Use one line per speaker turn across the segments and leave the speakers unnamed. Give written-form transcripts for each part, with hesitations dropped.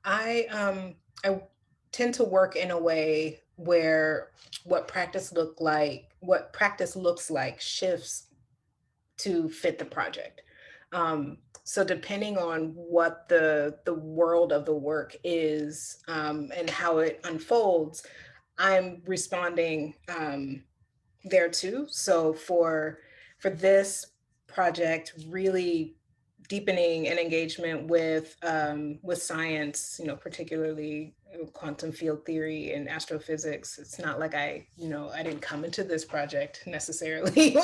I tend to work in a way where what practice looks like shifts to fit the project. So depending on what the world of the work is, and how it unfolds, I'm responding there too. So for this project, really deepening an engagement with science, particularly quantum field theory and astrophysics. It's not like I didn't come into this project necessarily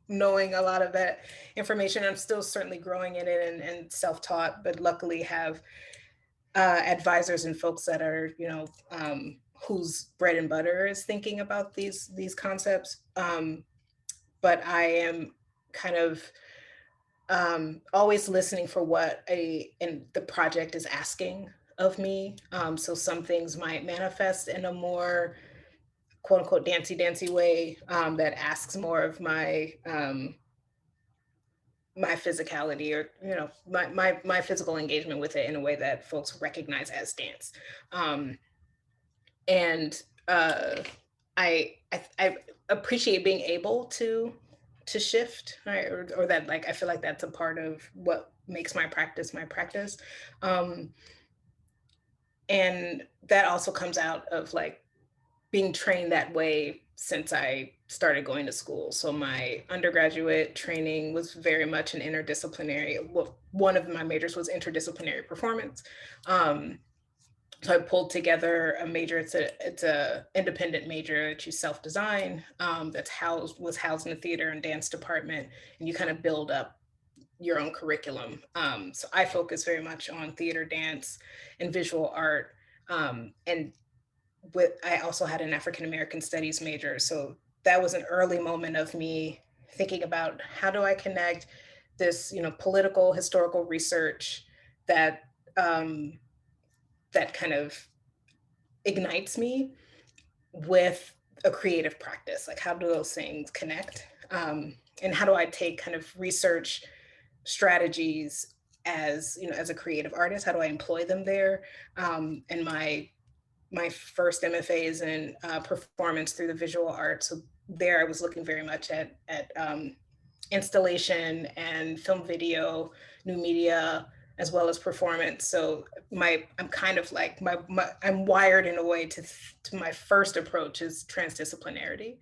knowing a lot of that information. I'm still certainly growing in it and self-taught, but luckily have advisors and folks that are, whose bread and butter is thinking about these concepts. But I am kind of always listening for what the project is asking of me. So some things might manifest in a more quote unquote dancy way, that asks more of my physicality, or my physical engagement with it in a way that folks recognize as dance. Um, and I appreciate being able to shift, right? Or that, like, I feel like that's a part of what makes my practice. Um, and that also comes out of, like, being trained that way since I started going to school. So my undergraduate training was very much an interdisciplinary. Well, one of my majors was interdisciplinary performance. Um, so I pulled together a major. It's a independent major that you self design. That's housed in the theater and dance department, and you kind of build up your own curriculum. So I focus very much on theater, dance, and visual art. And I also had an African American studies major. So that was an early moment of me thinking about how do I connect this, political historical research that um, that kind of ignites me with a creative practice. Like, how do those things connect? And how do I take kind of research strategies as a creative artist? How do I employ them there? And my first MFA is in performance through the visual arts. So there, I was looking very much at installation and film video, new media, as well as performance. So I'm kind of like I'm wired in a way to my first approach is transdisciplinarity.